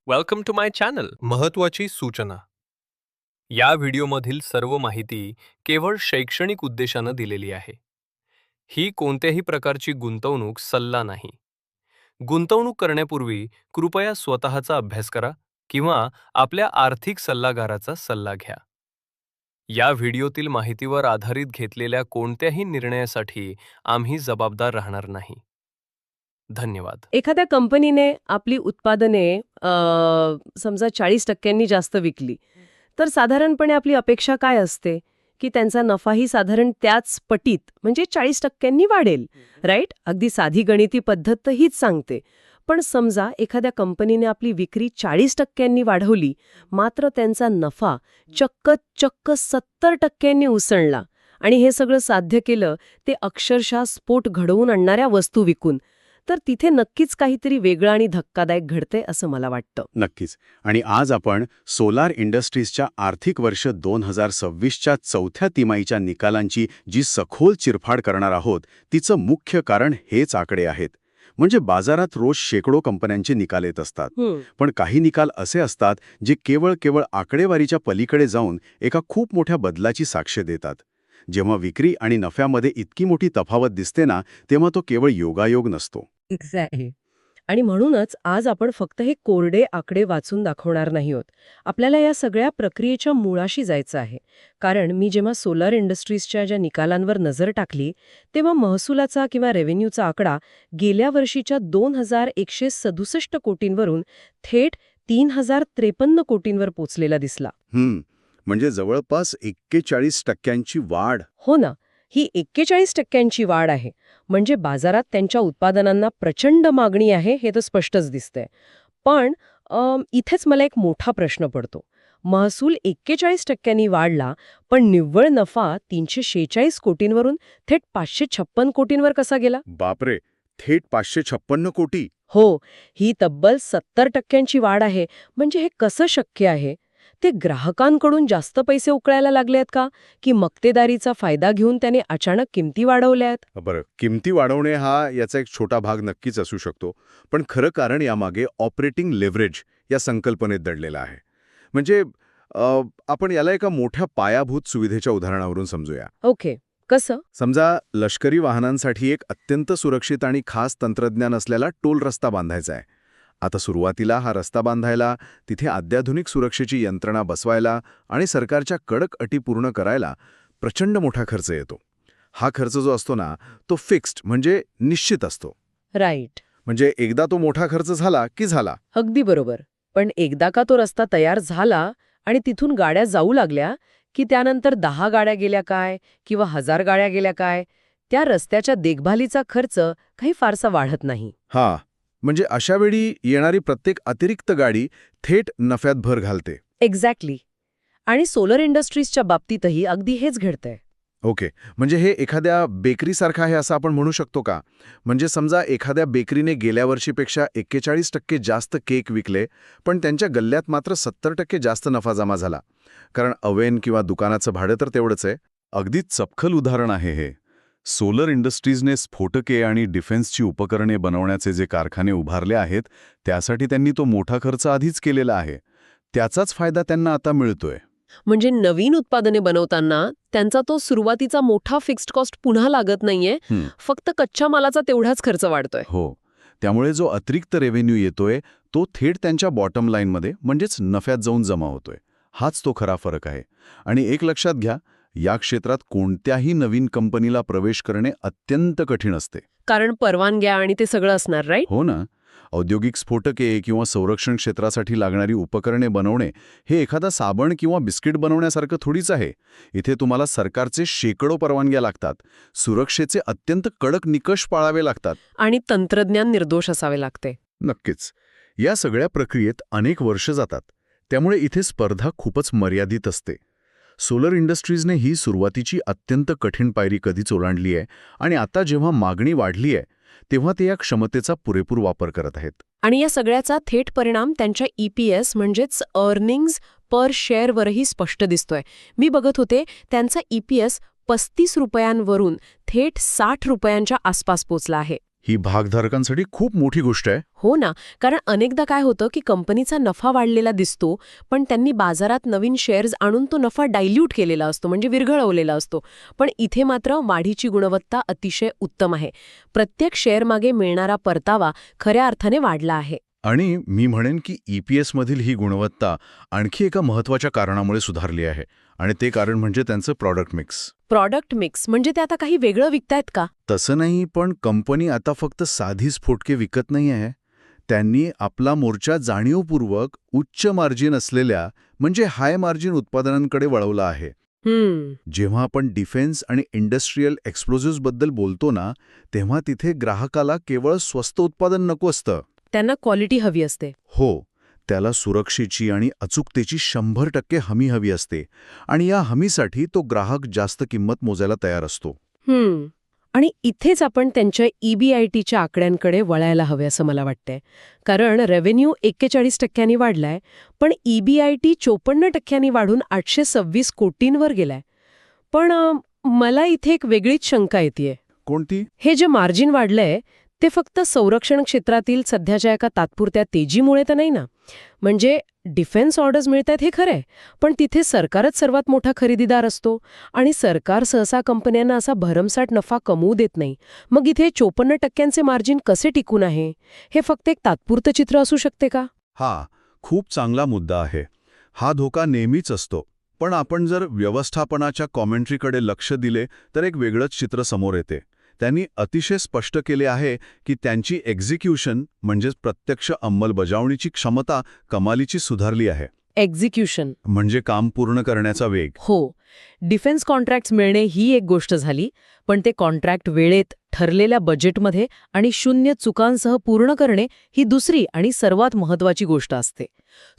Welcome to my channel. महत्त्वाची सूचना. या व्हिडिओमधील सर्व माहिती केवळ शैक्षणिक उद्देशानं दिलेली आहे. ही कोणत्याही प्रकारची गुंतवणूक सल्ला नाही. गुंतवणूक करण्यापूर्वी कृपया स्वतःचा अभ्यास करा किंवा आपल्या आर्थिक सल्लागाराचा सल्ला घ्या. या व्हिडिओतील माहितीवर आधारित घेतलेल्या कोणत्याही निर्णयासाठी आम्ही जबाबदार राहणार नाही. धन्यवाद. एखाद्या कंपनीने आपली उत्पादने समजा 40% जास्त विकली, तर साधारणपणे आपली अपेक्षा काय असते की त्यांचा नफाही साधारण त्याच पटीत म्हणजे 40% वाढेल, राईट? अगदी साधी गणिती पद्धत तर हीच सांगते. पण समजा एखाद्या कंपनीने आपली विक्री 40% वाढवली, मात्र त्यांचा नफा चक्क 70% उसळला, आणि हे सगळं साध्य केलं ते अक्षरशः स्फोट घडवून आणणाऱ्या वस्तू विकून, तर तिथे नक्कीच काहीतरी वेगळं आणि धक्कादायक घडते असं मला वाटतं. नक्कीच. आणि आज आपण सोलार इंडस्ट्रीजच्या आर्थिक वर्ष 2026च्या चौथ्या तिमाहीच्या निकालांची जी सखोल चिरफाड करणार आहोत, तिचं मुख्य कारण हेच आकडे आहेत. म्हणजे बाजारात रोज शेकडो कंपन्यांचे निकाल येत असतात, पण काही निकाल असे असतात जे केवळ आकडेवारीच्या पलीकडे जाऊन एका खूप मोठ्या बदलाची साक्ष देतात. जेव्हा विक्री आणि नफ्यामध्ये इतकी मोठी तफावत दिसते ना, तेव्हा तो केवळ योगायोग नसतो. एक्झॅक्टली. आणि म्हणूनच आज आपण फक्त हे कोरडे आकडे वाचून दाखवणार नाही आहोत. आपल्याला या सगळ्या प्रक्रियेच्या मुळाशी जायचं आहे. कारण मी जेव्हा सोलार इंडस्ट्रीजच्या ज्या निकालांवर नजर टाकली, तेव्हा महसुलाचा किंवा रेव्हेन्यूचा आकडा गेल्या वर्षीच्या 2167 कोटींवरून थेट 3053 कोटींवर पोचलेला दिसला. म्हणजे जवळपास 41% वाढ. हो ना, ही 41% वाढ आहे. म्हणजे बाजारात त्यांच्या उत्पादनांना प्रचंड मागणी आहे हे तर स्पष्टच दिसतंय. पण इथेच मला एक मोठा प्रश्न पडतो. महसूल 41% वाढला, पण निव्वळ नफा 346 कोटींवरून थेट 556 कोटींवर कसा गेला? बापरे, थेट 556 कोटी. हो, ही तब्बल 70% वाढ आहे. म्हणजे हे कसं शक्य आहे? ते ग्राहकांकडून जास्त पैसे उकळायला लागले आहेत का, की मक्तेदारीचा फायदा घेऊन त्याने अचानक किमती वाढवल्या आहेत? बरं, किमती वाढवणे हा याचा एक छोटा भाग नक्कीच असू शकतो, पण खरं कारण यामागे ऑपरेटिंग लेव्हरेज या संकल्पनेत दडलेला आहे. म्हणजे आपण याला एका मोठ्या पायाभूत सुविधेच्या उदाहरणावरून समजूया. ओके, कसं? समजा लष्करी वाहनांसाठी एक अत्यंत सुरक्षित आणि खास तंत्रज्ञान असलेला टोल रस्ता बांधायचा आहे. आता सुरुवातीला हा रस्ता बांधायला, तिथे अत्याधुनिक सुरक्षेची यंत्रणा बसवायला आणि सरकारच्या कडक अटी पूर्ण करायला प्रचंड मोठा खर्च येतो. हा खर्च जो असतो ना, तो फिक्स्ड म्हणजे निश्चित असतो. राईट. म्हणजे एकदा तो मोठा खर्च झाला की झाला. अगदी बरोबर. पण एकदा का तो रस्ता तयार झाला आणि तिथून गाड्या जाऊ लागल्या, की त्यानंतर 10 गाड्या गेल्या काय किंवा 1000 गाड्या गेल्या काय, त्या रस्त्याच्या देखभालीचा खर्च काही फारसा वाढत नाही. म्हणजे अशा वेळी येणारी प्रत्येक अतिरिक्त गाडी थेट नफ्यात भर घालते. एक्झॅक्टली. आणि सोलर इंडस्ट्रीजच्या बाबतीतही अगदी हेच घडतंय. ओके, म्हणजे हे एखाद्या बेकरीसारखं आहे असं आपण म्हणू शकतो का? म्हणजे समजा एखाद्या बेकरीने गेल्या वर्षीपेक्षा 41% जास्त केक विकले, पण त्यांच्या गल्ल्यात मात्र 70% जास्त नफा जमा झाला, कारण अवेन किंवा दुकानाचं भाडं तर तेवढंच आहे. अगदी चपखल उदाहरण आहे हे. सोलर इंडस्ट्रीजने स्फोटके आणि डिफेन्सची उपकरणे बनवण्याचे जे कारखाने उभारले आहेत, त्यासाठी त्यांनी तो मोठा खर्च आधीच केलेला आहे. त्याचाच फायदा त्यांना आता मिळतोय. म्हणजे नवीन उत्पादने बनवताना त्यांचा तो सुरुवातीचा मोठा फिक्स्ड कॉस्ट पुन्हा लागत नाहीये, फक्त कच्च्या मालाचा तेवढाच खर्च वाढतोय. हो, त्यामुळे जो अतिरिक्त रेव्हेन्यू येतोय तो थेट त्यांच्या बॉटम लाईनमध्ये म्हणजेच नफ्यात जाऊन जमा होतोय. हाच तो खरा फरक आहे. आणि एक लक्षात घ्या, या क्षेत्रात कोणत्याही नवीन कंपनीला प्रवेश करणे अत्यंत कठीण असते. कारण परवानग्या आणि ते सगळं असणार, राईट? हो ना. औद्योगिक स्फोटके किंवा संरक्षण क्षेत्रासाठी लागणारी उपकरणे बनवणे हे एखादा साबण किंवा बिस्किट बनवण्यासारखं थोडीच आहे. इथे तुम्हाला सरकारचे शेकडो परवानग्या लागतात, सुरक्षेचे अत्यंत कडक निकष पाळावे लागतात, आणि तंत्रज्ञान निर्दोष असावे लागते. नक्कीच. या सगळ्या प्रक्रियेत अनेक वर्ष जातात, त्यामुळे इथे स्पर्धा खूपच मर्यादित असते. सोलर इंडस्ट्रीजने ही सुरुवातीची अत्यंत कठीण पायरी कधीच ओलांडली आहे, आणि आता जेव्हा मागणी वाढली आहे तेव्हा ते या क्षमतेचा पुरेपूर वापर करत आहेत. आणि या सगळ्याचा थेट परिणाम त्यांच्या EPS म्हणजेच अर्निंग्ज पर शेअरवरही स्पष्ट दिसतोय. मी बघत होते, त्यांचा EPS 35 रुपयांवरून थेट 60 रुपयांच्या आसपास पोचला आहे. ही भागधारकांसाठी खूप मोठी गोष्ट आहे. हो ना, कारण अनेकदा काय होतं की कंपनीचा नफा वाढलेला दिसतो, पण त्यांनी बाजारात नवीन शेअर्स आणून तो नफा डायल्यूट केलेला असतो, म्हणजे विरघळवलेला असतो. पण इथे मात्र वाढीची गुणवत्ता अतिशय उत्तम आहे. प्रत्येक शेअरमागे मिळणारा परतावा खऱ्या अर्थाने वाढला आहे. आणि मी म्हणेन की EPS मधील ही गुणवत्ता आणखी एका महत्त्वाच्या कारणामुळे सुधारली आहे, आणि ते कारण म्हणजे त्यांचं प्रॉडक्ट मिक्स. प्रॉडक्ट मिक्स म्हणजे ते आता काही वेगळं विकतायत का? तसं नाही, पण कंपनी आता फक्त साधी स्फोटके विकत नाही आहे. त्यांनी आपला मोर्चा जाणीवपूर्वक उच्च मार्जिन असलेल्या म्हणजे हाय मार्जिन उत्पादनांकडे वळवला आहे. जेव्हा आपण डिफेन्स आणि इंडस्ट्रीयल एक्सप्लोजिव्हजबद्दल बोलतो ना, तेव्हा तिथे ग्राहकाला केवळ स्वस्त उत्पादन नको असतं. त्यांना क्वालिटी हवी असते. हो, त्याला सुरक्षेची आणि अचूकतेची 100% हमी हवी असते, आणि या हमीसाठी तो ग्राहक जास्त किंमत मोजायला तयार असतो. आणि इथेच आपण त्यांच्या EBITच्या आकड्यांकडे वळायला हवे असं मला वाटतंय. कारण रेव्हेन्यू 41% वाढलाय, पण EBIT 54% वाढून 826 कोटींवर गेलाय. पण मला इथे एक वेगळीच शंका येतेय. कोणती? हे जे मार्जिन वाढलंय ते फक्त संरक्षण क्षेत्रातील सध्याच्या एका तात्पुरत्या तेजीमुळे तर नाही ना? म्हणजे डिफेन्स ऑर्डर्स मिळतात हे खरंय, पण तिथे सरकारच सर्वात मोठा खरेदीदार असतो आणि सरकार सहसा कंपन्यांना असा भरमसाठ नफा कमवू देत नाही. मग इथे 54% मार्जिन कसे टिकून आहे? हे फक्त एक तात्पुरतं चित्र असू शकते का? हा खूप चांगला मुद्दा आहे. हा धोका नेहमीच असतो. पण आपण जर व्यवस्थापनाच्या कॉमेंट्रीकडे लक्ष दिले तर एक वेगळंच चित्र समोर येते. त्यांनी अतिशय स्पष्ट केले आहे की त्यांची एक्झिक्युशन म्हणजेच प्रत्यक्ष अंमलबजावणीची क्षमता कमालीची सुधारली आहे. एक्झिक्युशन म्हणजे काम पूर्ण करण्याचा वेग. हो, डिफेन्स कॉन्ट्रॅक्ट्स मिळणे ही एक गोष्ट झाली, पण ते कॉन्ट्रॅक्ट वेळेत, ठरलेल्या बजेटमध्ये आणि 0 चुकांसह पूर्ण करणे ही दुसरी आणि सर्वात महत्त्वाची गोष्ट असते.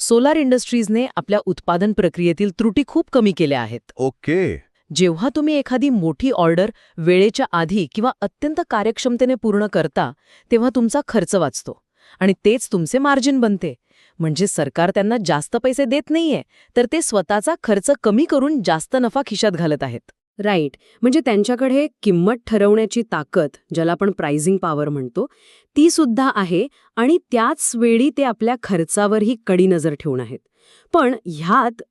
सोलार इंडस्ट्रीजने आपल्या उत्पादन प्रक्रियेतील त्रुटी खूप कमी केल्या आहेत. ओके. जेव्हा तुम्ही एखादी मोठी ऑर्डर वेळेच्या आधी किंवा अत्यंत कार्यक्षमतेने पूर्ण करता, तेव्हा तुमचा खर्च वाचतो आणि तेच तुमचे मार्जिन बनते. म्हणजे सरकार त्यांना जास्त पैसे देत नाहीये, तर ते स्वतःचा खर्च कमी करून जास्त नफा खिशात घालत आहेत. राईट, म्हणजे त्यांच्याकडे किंमत ठरवण्याची ताकद, ज्याला आपण प्राइसिंग पॉवर म्हणतो, ती सुद्धा आहे आणि त्याच वेळी ते आपल्या खर्चावरही कडी नजर ठेवून आहेत. पण ह्यात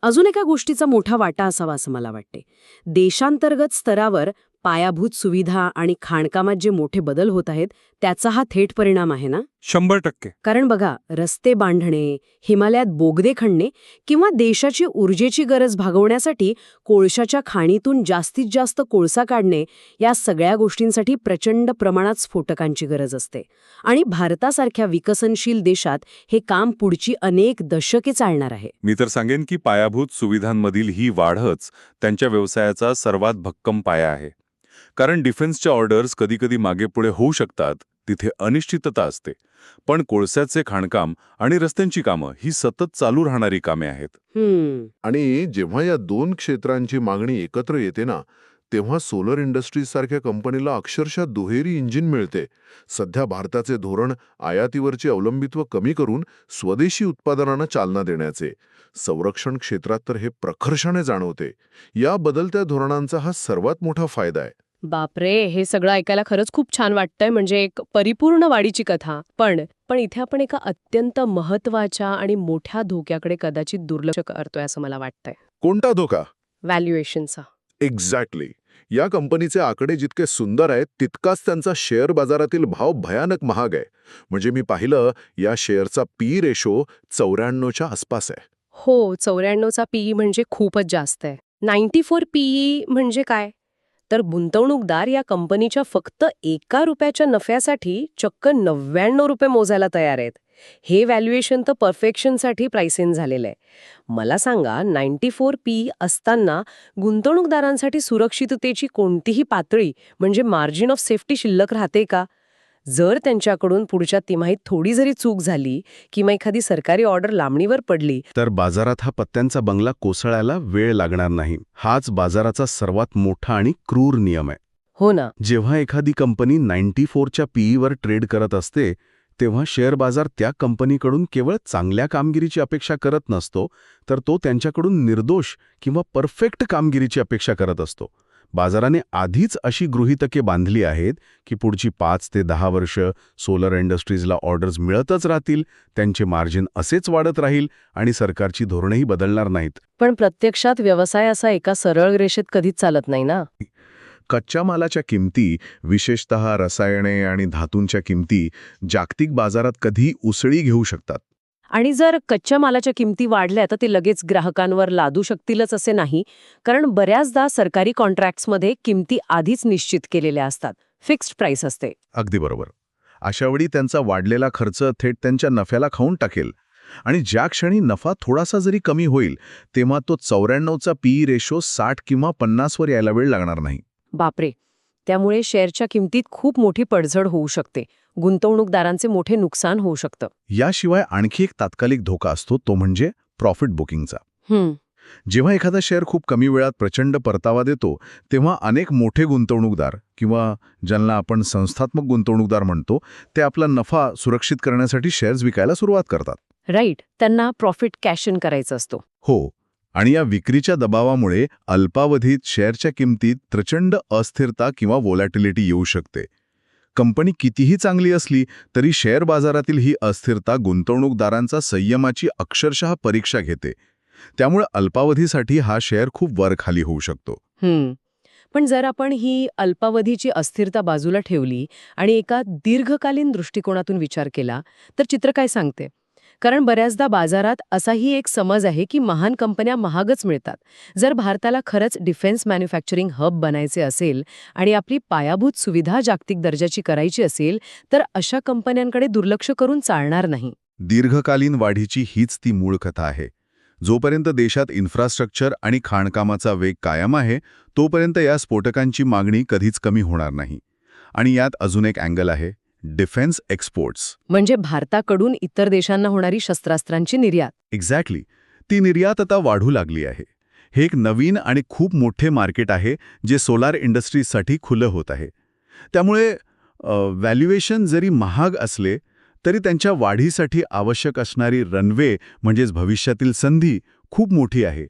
अजून एका गोष्टीचा मोठा वाटा असावा असं मला वाटते. देशांतर्गत स्तरावर पायाभूत सुविधा आणि खाणकामात जे मोठे बदल होत आहेत त्याचा हा थेट परिणाम आहे ना? 100%. कारण बघा, रस्ते बांधणे, हिमालयात बोगदे खणणे किंवा देशाची ऊर्जेची गरज भागवण्यासाठी कोळशाच्या खाणीतून जास्तीत जास्त कोळसा काढणे, या सगळ्या गोष्टींसाठी प्रचंड प्रमाणात स्फोटकांची गरज असते. आणि भारतासारख्या विकसनशील देशात हे काम पुढची अनेक दशके चालणार आहे. मी तर सांगेन की पायाभूत सुविधांमधील ही वाढच त्यांच्या व्यवसायाचा सर्वात भक्कम पाया आहे. कारण डिफेन्सच्या ऑर्डर्स कधीकधी मागेपुढे होऊ शकतात, तिथे अनिश्चितता असते. पण कोळशाचे खाणकाम आणि रस्त्यांची कामं ही सतत चालू राहणारी कामे आहेत. आणि जेव्हा या दोन क्षेत्रांची मागणी एकत्र येते ना, तेव्हा सोलर इंडस्ट्रीजसारख्या कंपनीला अक्षरशः दुहेरी इंजिन मिळते. सध्या भारताचे धोरण आयातीवरचे अवलंबित्व कमी करून स्वदेशी उत्पादनांना चालना देण्याचे. संरक्षण क्षेत्रात तर हे प्रखरपणे जाणवते. या बदलत्या धोरणांचा हा सर्वात मोठा फायदा आहे. बापरे, हे सगळं ऐकायला खरंच खूप छान वाटतंय. म्हणजे एक परिपूर्ण वाढीची कथा. पण इथे आपण एका अत्यंत महत्वाच्या आणि मोठ्या धोक्याकडे कदाचित दुर्लक्ष करतोय असं मला वाटतंय. कोणता धोका? व्हॅल्युएशनचा. एक्झॅक्टली. या कंपनीचे आकडे जितके सुंदर आहेत तितकाच त्यांचा शेअर बाजारातील भाव भयानक महाग आहे. म्हणजे मी पाहिलं, या शेअरचा PE रेशो 94च्या आसपास आहे. हो, 94चा PE म्हणजे खूपच जास्त आहे. 94 PE म्हणजे काय? तर गुंतवणूकदार या कंपनीच्या फक्त ₹1 नफ्यासाठी चक्क ₹99 मोजायला तयार आहेत. हे व्हॅल्युएशन तर परफेक्शनसाठी प्राइस इन झालेलं आहे. मला सांगा, 94 PE असताना गुंतवणूकदारांसाठी सुरक्षिततेची कोणतीही पातळी म्हणजे मार्जिन ऑफ सेफ्टी शिल्लक राहते का? जर त्यांच्याकडून पुढच्या तिमाहीत थोडी जरी चूक झाली किंवा एखादी सरकारी ऑर्डर लांबणीवर पडली, तर बाजारात हा पत्त्यांचा बंगला कोसळायला वेळ लागणार नाही. हाच बाजाराचा सर्वात मोठा आणि क्रूर नियम आहे. हो ना. जेव्हा एखादी कंपनी 94च्या PEवर ट्रेड करत असते, तेव्हा शेअर बाजार त्या कंपनीकडून केवळ चांगल्या कामगिरीची अपेक्षा करत नसतो, तर तो त्यांच्याकडून निर्दोष किंवा परफेक्ट कामगिरीची अपेक्षा करत असतो. बाजाराने आधीच अशी गृहीतके बांधली आहेत की पुढची 5 ते 10 वर्ष सोलर इंडस्ट्रीजला ऑर्डर्स मिळतच राहतील, त्यांचे मार्जिन असेच वाढत राहील आणि सरकारची धोरणंही बदलणार नाहीत. पण प्रत्यक्षात व्यवसाय असा एका सरळ रेषेत कधीच चालत नाही ना. कच्च्या मालाच्या किमती, विशेषतः रसायने आणि धातूंच्या किमती जागतिक बाजारात कधी उसळी घेऊ शकतात. आणि जर कच्च्या मालाच्या किमती वाढल्या तर ते लगेच ग्राहकांवर लादू शकतीलच असे नाही, कारण बऱ्याचदा सरकारी कॉन्ट्रॅक्ट्समध्ये किमती आधीच निश्चित केलेल्या असतात, फिक्स्ड प्राइस असते. अगदी बरोबर. अशावेळी त्यांचा वाढलेला खर्च थेट त्यांच्या नफ्याला खाऊन टाकेल आणि ज्या क्षणी नफा थोडासा जरी कमी होईल तेव्हा तो 94चा पीई रेशो 60 किंवा 50 वर यायला वेळ लागणार नाही. बापरे. त्यामुळे शेअरच्या किमतीत खूप मोठी पडझड होऊ शकते, गुंतवणूकदारांचे मोठे नुकसान होऊ शकतं. याशिवाय आणखी एक तात्कालिक धोका असतो, तो म्हणजे प्रॉफिट बुकिंगचा. जेव्हा एखादा शेअर खूप कमी वेळात प्रचंड परतावा देतो तेव्हा अनेक मोठे गुंतवणूकदार किंवा ज्यांना आपण संस्थात्मक गुंतवणूकदार म्हणतो, ते आपला नफा सुरक्षित करण्यासाठी शेअर्स विकायला सुरुवात करतात. राईट. त्यांना प्रॉफिट कॅश इन करायचं असतो. हो. आणि या विक्रीच्या दबावामुळे अल्पावधीत शेअरच्या किमतीत प्रचंड अस्थिरता किंवा व्होलॅटिलिटी येऊ शकते. कंपनी कितीही चांगली असली तरी शेअर बाजारातील ही अस्थिरता गुंतवणूकदारांचा संयमाची अक्षरशः परीक्षा घेते. त्यामुळे अल्पावधीसाठी हा शेअर खूप वर-खाली होऊ शकतो. पण जर आपण ही अल्पावधीची अस्थिरता बाजूला ठेवली आणि एका दीर्घकालीन दृष्टिकोनातून विचार केला तर चित्र काय सांगते? कारण बऱ्याचदा बाजारात असाही एक समज आहे की महान कंपन्या महागच मिळतात. जर भारताला खरंच डिफेन्स मॅन्युफॅक्चरिंग हब बनायचे असेल आणि आपली पायाभूत सुविधा जागतिक दर्जाची करायची असेल तर अशा कंपन्यांकडे दुर्लक्ष करून चालणार नाही. दीर्घकालीन वाढीची हीच ती मूळ कथा आहे. जोपर्यंत देशात इन्फ्रास्ट्रक्चर आणि खाणकामाचा वेग कायम आहे तोपर्यंत या स्फोटकांची मागणी कधीच कमी होणार नाही. आणि यात अजून एक अँगल आहे, डिफेन्स एक्सपोर्ट्स. म्हणजे भारताकडून इतर देशांना होणारी शस्त्रास्त्रांची निर्यात. एक्झॅक्टली. ती निर्यात आता वाढू लागली आहे. हे एक नवीन आणि खूप मोठे मार्केट आहे जे सोलार इंडस्ट्रीजसाठी खुलं होत आहे. त्यामुळे व्हॅल्युएशन जरी महाग असले तरी त्यांच्या वाढीसाठी आवश्यक असणारी रनवे म्हणजेच भविष्यातील संधी खूप मोठी आहे.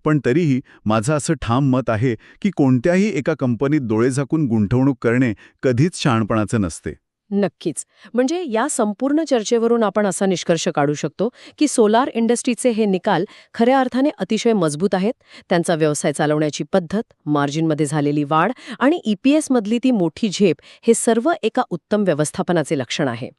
पण तरीही माझं असं ठाम मत आहे की कोणत्याही एका कंपनीत डोळे झाकून गुंतवणूक करणे कधीच शहाणपणाचं नसते. नक्कीच. म्हणजे या संपूर्ण चर्चेवरून आपण असा निष्कर्ष काढू शकतो की सोलार इंडस्ट्रीचे हे निकाल खऱ्या अर्थाने अतिशय मजबूत आहेत. त्यांचा व्यवसाय चालवण्याची पद्धत, मार्जिनमध्ये झालेली वाढ आणि EPS मधली ती मोठी झेप हे सर्व एका उत्तम व्यवस्थापनाचे लक्षण आहे.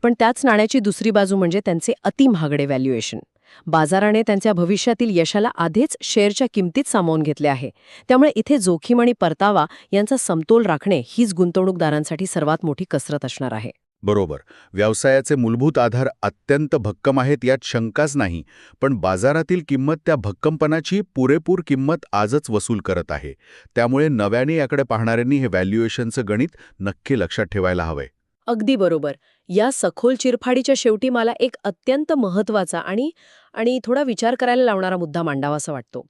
पण त्याच नाण्याची दुसरी बाजू म्हणजे त्यांचे अतिमहागडे व्हॅल्युएशन. बाजाराने त्यांच्या भविष्यातील यशाला आधीच शेअरच्या किमतीत सामावून घेतले आहे. त्यामुळे इथे जोखीम आणि परतावा यांचा समतोल राखणे हीच गुंतवणूकदारांसाठी सर्वात मोठी कसरत असणार आहे. बरोबर. व्यवसायाचे मूलभूत आधार अत्यंत भक्कम आहेत यात शंकाच नाही. पण बाजारातील किंमत त्या भक्कमपणाची पुरेपूर किंमत आजच वसूल करत आहे. त्यामुळे नव्याने याकडे पाहणाऱ्यांनी हे व्हॅल्युएशनचं गणित नक्की लक्षात ठेवायला हवंय. अगदी बरोबर. या सखोल चिरफाडीच्या शेवटी मला एक अत्यंत महत्त्वाचा आणि थोडा विचार करायला लावणारा मुद्दा मांडावासा वाटतो.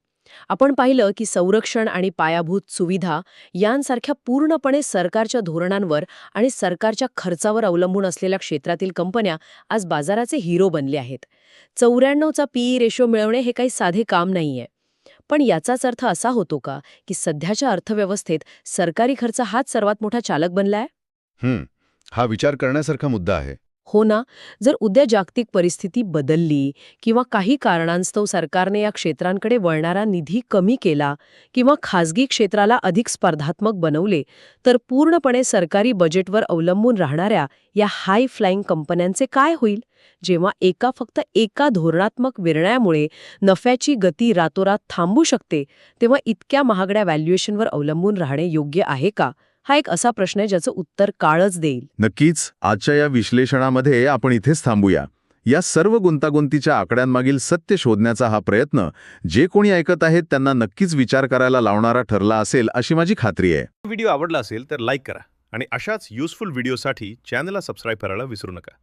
आपण पाहिलं की संरक्षण आणि पायाभूत सुविधा यांसारख्या पूर्णपणे सरकारच्या धोरणांवर आणि सरकारच्या खर्चावर अवलंबून असलेल्या क्षेत्रातील कंपन्या आज बाजाराचे हिरो बनले आहेत. 94चा पीई रेशो मिळवणे हे काही साधे काम नाहीये. पण याचाच अर्थ असा होतो का की सध्याच्या अर्थव्यवस्थेत सरकारी खर्च हाच सर्वात मोठा चालक बनलाय? हा विचार करण्यासारखा मुद्दा आहे. हो ना. जर उद्या जागतिक परिस्थिती बदलली किंवा काही कारणांस्तव सरकारने या क्षेत्रांकडे वळणारा निधी कमी केला किंवा खासगी क्षेत्राला अधिक स्पर्धात्मक बनवले तर पूर्णपणे सरकारी बजेटवर अवलंबून राहणाऱ्या या हाय फ्लाइंग कंपन्यांचे काय होईल? जेव्हा फक्त एका धोरणात्मक निर्णयामुळे नफ्याची गती रातोरात थांबू शकते तेव्हा इतक्या महागड्या व्हॅल्युएशनवर अवलंबून राहणे योग्य आहे का? हा एक असा प्रश्न आहे ज्याचं उत्तर काळच देईल. नक्कीच. आजच्या या विश्लेषणामध्ये आपण इथेच थांबूया. या सर्व गुंतागुंतीच्या आकड्यांमागील सत्य शोधण्याचा हा प्रयत्न जे कोणी ऐकत आहेत त्यांना नक्कीच विचार करायला लावणारा ठरला असेल अशी माझी खात्री आहे. व्हिडिओ आवडला असेल तर लाईक करा आणि अशाच युजफुल व्हिडिओसाठी चॅनलला सबस्क्राईब करायला विसरू नका.